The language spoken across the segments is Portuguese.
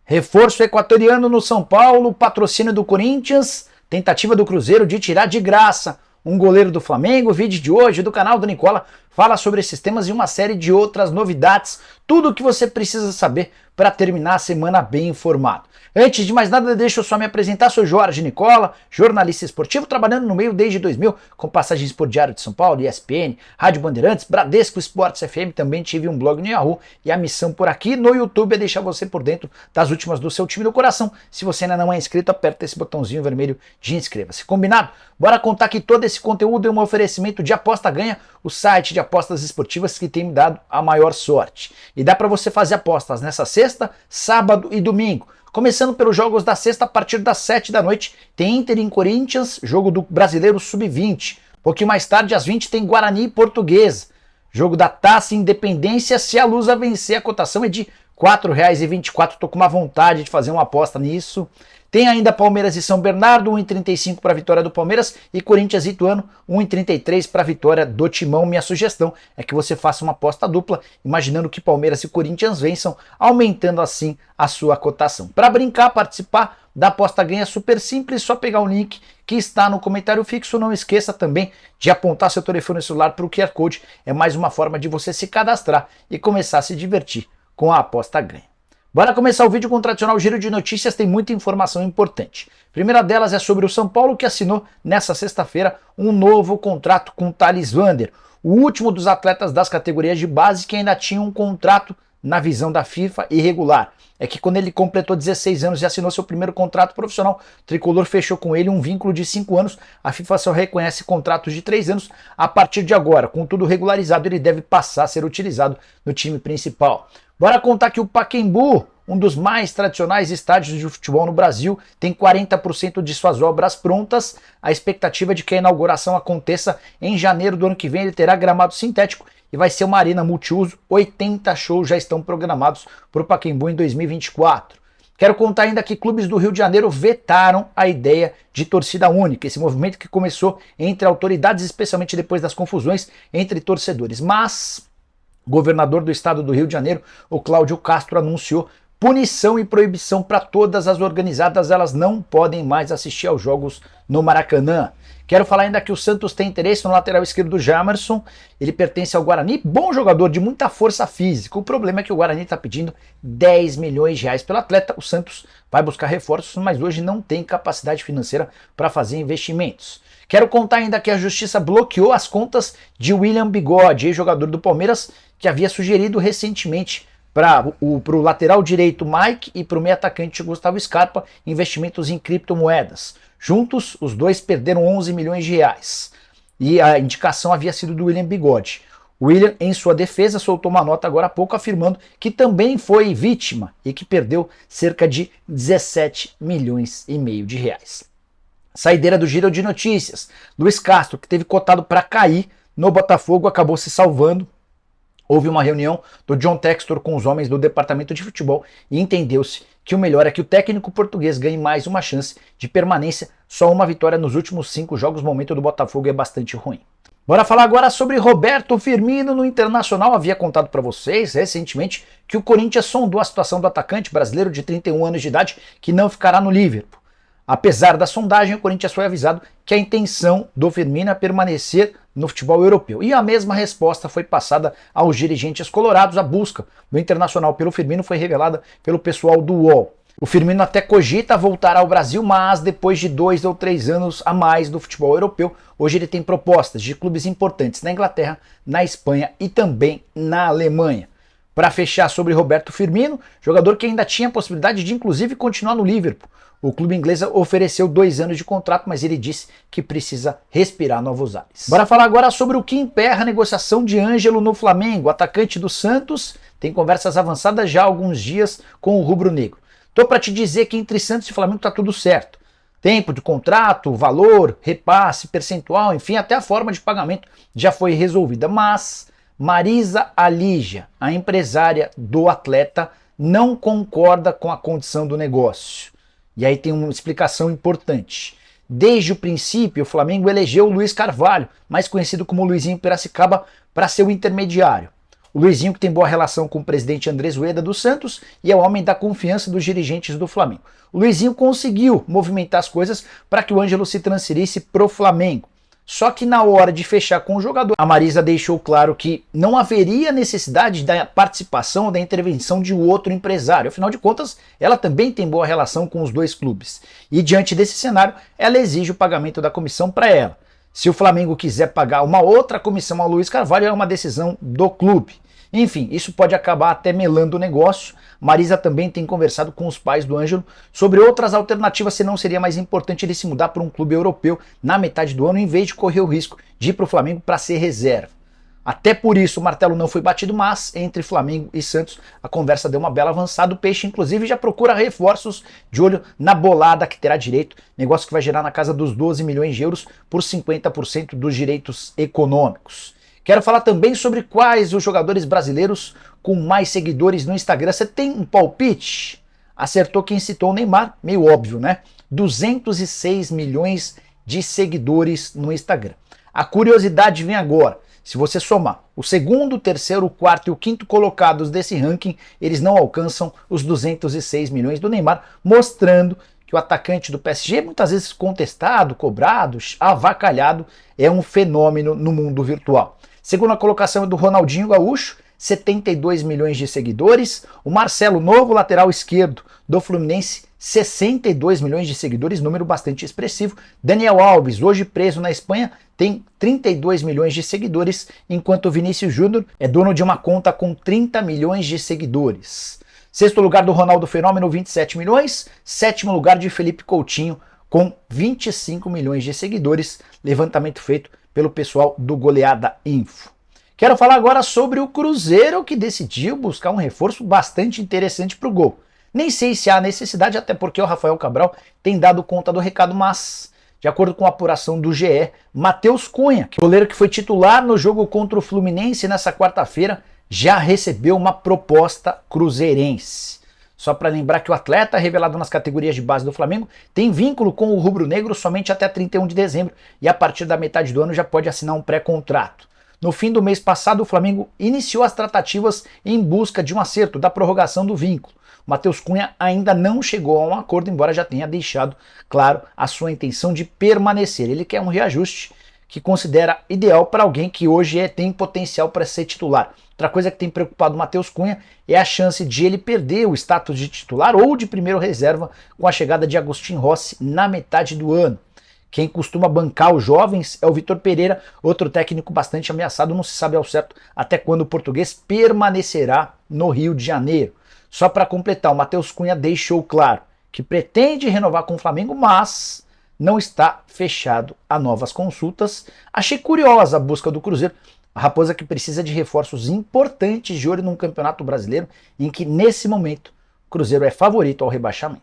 Reforço equatoriano no São Paulo, patrocínio do Corinthians, tentativa do Cruzeiro de tirar de graça um goleiro do Flamengo. O vídeo de hoje do canal do Nicola fala sobre esses temas e uma série de outras novidades. Tudo o que você precisa saber para terminar a semana bem informado. Antes de mais nada, deixa eu só me apresentar. Sou Jorge Nicola, jornalista esportivo, trabalhando no meio desde 2000, com passagens por Diário de São Paulo, ESPN, Rádio Bandeirantes, Bradesco Esportes FM, também tive um blog no Yahoo, e a missão por aqui no YouTube é deixar você por dentro das últimas do seu time do coração. Se você ainda não é inscrito, aperta esse botãozinho vermelho de inscreva-se. Combinado? Bora contar que todo esse conteúdo é um oferecimento de Aposta Ganha, o site de apostas esportivas que tem me dado a maior sorte. E dá para você fazer apostas nessa sexta, sábado e domingo. Começando pelos jogos da sexta, a partir das 7 da noite, tem Inter em Corinthians, jogo do Brasileiro Sub-20. Um pouquinho mais tarde, às 20, tem Guarani e Portuguesa. Jogo da Taça Independência, se a Lusa vencer, a cotação é de R$ 4,24. Tô com uma vontade de fazer uma aposta nisso. Tem ainda Palmeiras e São Bernardo, 1,35 para a vitória do Palmeiras, e Corinthians e Ituano, 1,33 para a vitória do Timão. Minha sugestão é que você faça uma aposta dupla, imaginando que Palmeiras e Corinthians vençam, aumentando assim a sua cotação. Para brincar, participar da aposta ganha super simples, só pegar o link que está no comentário fixo. Não esqueça também de apontar seu telefone celular para o QR Code, é mais uma forma de você se cadastrar e começar a se divertir com a aposta ganha. Bora começar o vídeo com o tradicional giro de notícias, tem muita informação importante. A primeira delas é sobre o São Paulo, que assinou nesta sexta-feira um novo contrato com o Thales Vander, o último dos atletas das categorias de base que ainda tinha um contrato na visão da FIFA irregular. É que quando ele completou 16 anos e assinou seu primeiro contrato profissional, o Tricolor fechou com ele um vínculo de 5 anos, a FIFA só reconhece contratos de 3 anos. A partir de agora, com tudo regularizado, ele deve passar a ser utilizado no time principal. Bora contar que o Pacaembu, um dos mais tradicionais estádios de futebol no Brasil, tem 40% de suas obras prontas. A expectativa é de que a inauguração aconteça em janeiro do ano que vem. Ele terá gramado sintético e vai ser uma arena multiuso. 80 shows já estão programados para o Pacaembu em 2024. Quero contar ainda que clubes do Rio de Janeiro vetaram a ideia de torcida única, esse movimento que começou entre autoridades, especialmente depois das confusões entre torcedores. Mas o governador do estado do Rio de Janeiro, o Cláudio Castro, anunciou punição e proibição para todas as organizadas. Elas não podem mais assistir aos jogos no Maracanã. Quero falar ainda que o Santos tem interesse no lateral esquerdo do Jamerson. Ele pertence ao Guarani, bom jogador de muita força física. O problema é que o Guarani está pedindo 10 milhões de reais pelo atleta. O Santos vai buscar reforços, mas hoje não tem capacidade financeira para fazer investimentos. Quero contar ainda que a justiça bloqueou as contas de William Bigode, ex-jogador do Palmeiras, que havia sugerido recentemente para o lateral direito Mike e para o meio atacante Gustavo Scarpa investimentos em criptomoedas. Juntos, os dois perderam 11 milhões de reais. E a indicação havia sido do William Bigode. O William, em sua defesa, soltou uma nota agora há pouco afirmando que também foi vítima e que perdeu cerca de 17 milhões e meio de reais. Saideira do giro de notícias. Luiz Castro, que teve cotado para cair no Botafogo, acabou se salvando. Houve uma reunião do John Textor com os homens do departamento de futebol e entendeu-se que o melhor é que o técnico português ganhe mais uma chance de permanência. Só uma vitória nos últimos 5 jogos, o momento do Botafogo é bastante ruim. Bora falar agora sobre Roberto Firmino no Internacional. Havia contado para vocês recentemente que o Corinthians sondou a situação do atacante brasileiro de 31 anos de idade que não ficará no Liverpool. Apesar da sondagem, o Corinthians foi avisado que a intenção do Firmino é permanecer no futebol europeu. E a mesma resposta foi passada aos dirigentes colorados. A busca do Internacional pelo Firmino foi revelada pelo pessoal do UOL. O Firmino até cogita voltar ao Brasil, mas depois de 2 ou 3 anos a mais do futebol europeu, hoje ele tem propostas de clubes importantes na Inglaterra, na Espanha e também na Alemanha. Para fechar sobre Roberto Firmino, jogador que ainda tinha a possibilidade de inclusive continuar no Liverpool. O clube inglês ofereceu 2 anos de contrato, mas ele disse que precisa respirar novos ares. Bora falar agora sobre o que emperra a negociação de Ângelo no Flamengo. O atacante do Santos tem conversas avançadas já há alguns dias com o rubro-negro. Tô para te dizer que entre Santos e Flamengo tá tudo certo. Tempo de contrato, valor, repasse, percentual, enfim, até a forma de pagamento já foi resolvida. Mas Marisa Alígia, a empresária do atleta, não concorda com a condição do negócio. E aí tem uma explicação importante. Desde o princípio, o Flamengo elegeu o Luiz Carvalho, mais conhecido como Luizinho Piracicaba, para ser o intermediário. O Luizinho, que tem boa relação com o presidente Andrés Rueda dos Santos e é o homem da confiança dos dirigentes do Flamengo. O Luizinho conseguiu movimentar as coisas para que o Ângelo se transferisse pro Flamengo. Só que na hora de fechar com o jogador, a Marisa deixou claro que não haveria necessidade da participação ou da intervenção de outro empresário. Afinal de contas, ela também tem boa relação com os dois clubes. E diante desse cenário, ela exige o pagamento da comissão para ela. Se o Flamengo quiser pagar uma outra comissão ao Luiz Carvalho, é uma decisão do clube. Enfim, isso pode acabar até melando o negócio. Marisa também tem conversado com os pais do Ângelo sobre outras alternativas, se não seria mais importante ele se mudar para um clube europeu na metade do ano, em vez de correr o risco de ir para o Flamengo para ser reserva. Até por isso o martelo não foi batido, mas entre Flamengo e Santos a conversa deu uma bela avançada. O Peixe, inclusive, já procura reforços, de olho na bolada que terá direito, negócio que vai gerar na casa dos 12 milhões de euros por 50% dos direitos econômicos. Quero falar também sobre quais os jogadores brasileiros com mais seguidores no Instagram. Você tem um palpite? Acertou quem citou o Neymar, meio óbvio, né? 206 milhões de seguidores no Instagram. A curiosidade vem agora. Se você somar o segundo, o terceiro, o quarto e o quinto colocados desse ranking, eles não alcançam os 206 milhões do Neymar, mostrando que o atacante do PSG, muitas vezes contestado, cobrado, avacalhado, é um fenômeno no mundo virtual. Segunda colocação é do Ronaldinho Gaúcho, 72 milhões de seguidores. O Marcelo, novo lateral esquerdo do Fluminense, 62 milhões de seguidores, número bastante expressivo. Daniel Alves, hoje preso na Espanha, tem 32 milhões de seguidores, enquanto o Vinícius Júnior é dono de uma conta com 30 milhões de seguidores. Sexto lugar do Ronaldo Fenômeno, 27 milhões. Sétimo lugar de Felipe Coutinho, com 25 milhões de seguidores, levantamento feito pelo pessoal do Goleada Info. Quero falar agora sobre o Cruzeiro, que decidiu buscar um reforço bastante interessante para o gol. Nem sei se há necessidade, até porque o Rafael Cabral tem dado conta do recado, mas, de acordo com a apuração do GE, Matheus Cunha, goleiro que foi titular no jogo contra o Fluminense nessa quarta-feira, já recebeu uma proposta cruzeirense. Só para lembrar que o atleta, revelado nas categorias de base do Flamengo, tem vínculo com o rubro-negro somente até 31 de dezembro e a partir da metade do ano já pode assinar um pré-contrato. No fim do mês passado, o Flamengo iniciou as tratativas em busca de um acerto da prorrogação do vínculo. O Matheus Cunha ainda não chegou a um acordo, embora já tenha deixado claro a sua intenção de permanecer. Ele quer um reajuste que considera ideal para alguém que hoje tem potencial para ser titular. Outra coisa que tem preocupado o Matheus Cunha é a chance de ele perder o status de titular ou de primeiro reserva com a chegada de Agustin Rossi na metade do ano. Quem costuma bancar os jovens é o Vitor Pereira, outro técnico bastante ameaçado, não se sabe ao certo até quando o português permanecerá no Rio de Janeiro. Só para completar, o Matheus Cunha deixou claro que pretende renovar com o Flamengo, mas não está fechado a novas consultas. Achei curiosa a busca do Cruzeiro, a Raposa que precisa de reforços importantes de olho num campeonato brasileiro em que, nesse momento, o Cruzeiro é favorito ao rebaixamento.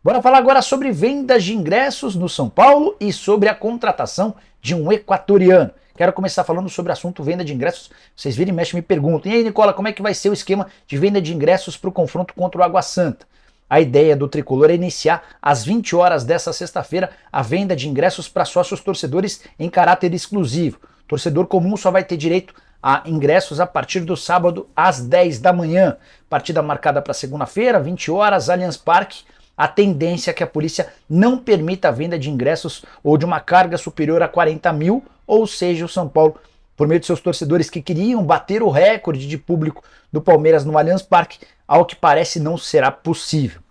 Bora falar agora sobre vendas de ingressos no São Paulo e sobre a contratação de um equatoriano. Quero começar falando sobre o assunto venda de ingressos. Vocês viram e mexem, me perguntam. E aí, Nicola, como é que vai ser o esquema de venda de ingressos para o confronto contra o Água Santa? A ideia do Tricolor é iniciar às 20 horas dessa sexta-feira a venda de ingressos para sócios torcedores em caráter exclusivo. Torcedor comum só vai ter direito a ingressos a partir do sábado às 10 da manhã. Partida marcada para segunda-feira, 20 horas, Allianz Parque. A tendência é que a polícia não permita a venda de ingressos ou de uma carga superior a 40 mil, ou seja, o São Paulo, por meio de seus torcedores que queriam bater o recorde de público do Palmeiras no Allianz Parque, ao que parece não será possível.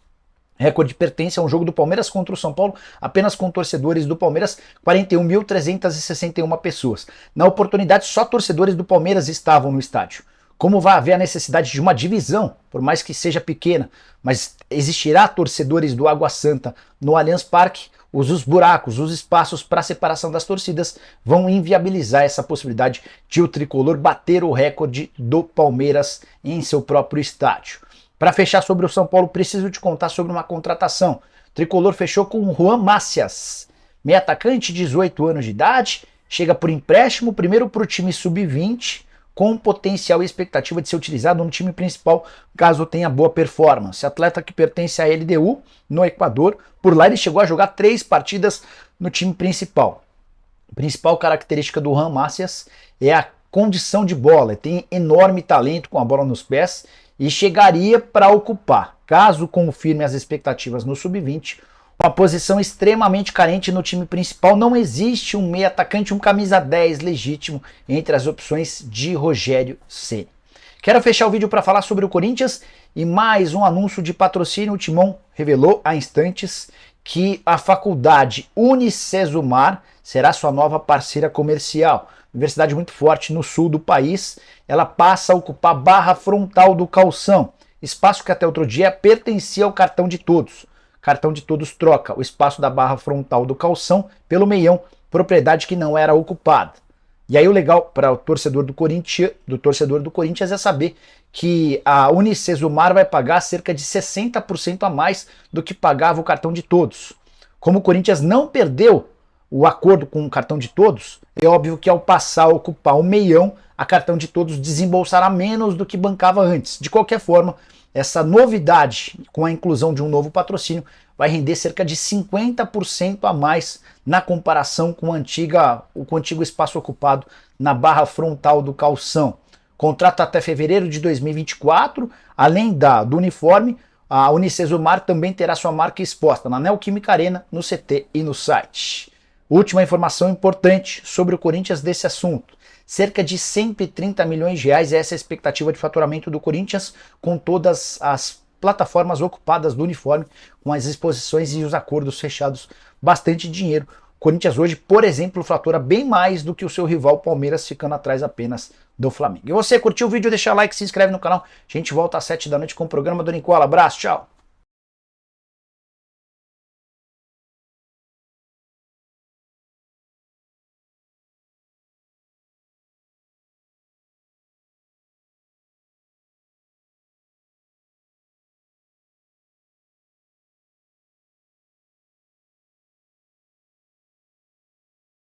Recorde pertence a um jogo do Palmeiras contra o São Paulo, apenas com torcedores do Palmeiras, 41.361 pessoas. Na oportunidade, só torcedores do Palmeiras estavam no estádio. Como vai haver a necessidade de uma divisão, por mais que seja pequena, mas existirá torcedores do Água Santa no Allianz Parque, os buracos, os espaços para separação das torcidas vão inviabilizar essa possibilidade de o Tricolor bater o recorde do Palmeiras em seu próprio estádio. Para fechar sobre o São Paulo, preciso te contar sobre uma contratação. O Tricolor fechou com o Juan Macias, meio atacante, 18 anos de idade, chega por empréstimo, primeiro para o time sub-20, com potencial e expectativa de ser utilizado no time principal, caso tenha boa performance. Atleta que pertence à LDU, no Equador, por lá ele chegou a jogar 3 partidas no time principal. A principal característica do Juan Macias é a condição de bola, tem enorme talento com a bola nos pés e chegaria para ocupar, caso confirme as expectativas no sub-20, uma posição extremamente carente no time principal. Não existe um meio atacante, um camisa 10 legítimo entre as opções de Rogério Ceni. Quero fechar o vídeo para falar sobre o Corinthians e mais um anúncio de patrocínio. O Timão revelou há instantes que a faculdade Unicesumar será sua nova parceira comercial. Universidade muito forte no sul do país, ela passa a ocupar a barra frontal do calção, espaço que até outro dia pertencia ao Cartão de Todos. Cartão de Todos troca o espaço da barra frontal do calção pelo meião, propriedade que não era ocupada. E aí o legal para o torcedor do Corinthians é saber que a Unicesumar vai pagar cerca de 60% a mais do que pagava o Cartão de Todos. Como o Corinthians não perdeu o acordo com o Cartão de Todos, é óbvio que ao passar a ocupar o meião, a Cartão de Todos desembolsará menos do que bancava antes. De qualquer forma, essa novidade, com a inclusão de um novo patrocínio, vai render cerca de 50% a mais na comparação com o antigo espaço ocupado na barra frontal do calção. Contrato até fevereiro de 2024, além do uniforme, a Unicesumar também terá sua marca exposta na Neoquímica Arena, no CT e no site. Última informação importante sobre o Corinthians desse assunto. Cerca de 130 milhões de reais é essa a expectativa de faturamento do Corinthians, com todas as plataformas ocupadas do uniforme, com as exposições e os acordos fechados. Bastante dinheiro. O Corinthians hoje, por exemplo, fatura bem mais do que o seu rival Palmeiras, ficando atrás apenas do Flamengo. E você curtiu o vídeo? Deixa o like, se inscreve no canal. A gente volta às 7 da noite com o programa do Nicola. Abraço, tchau!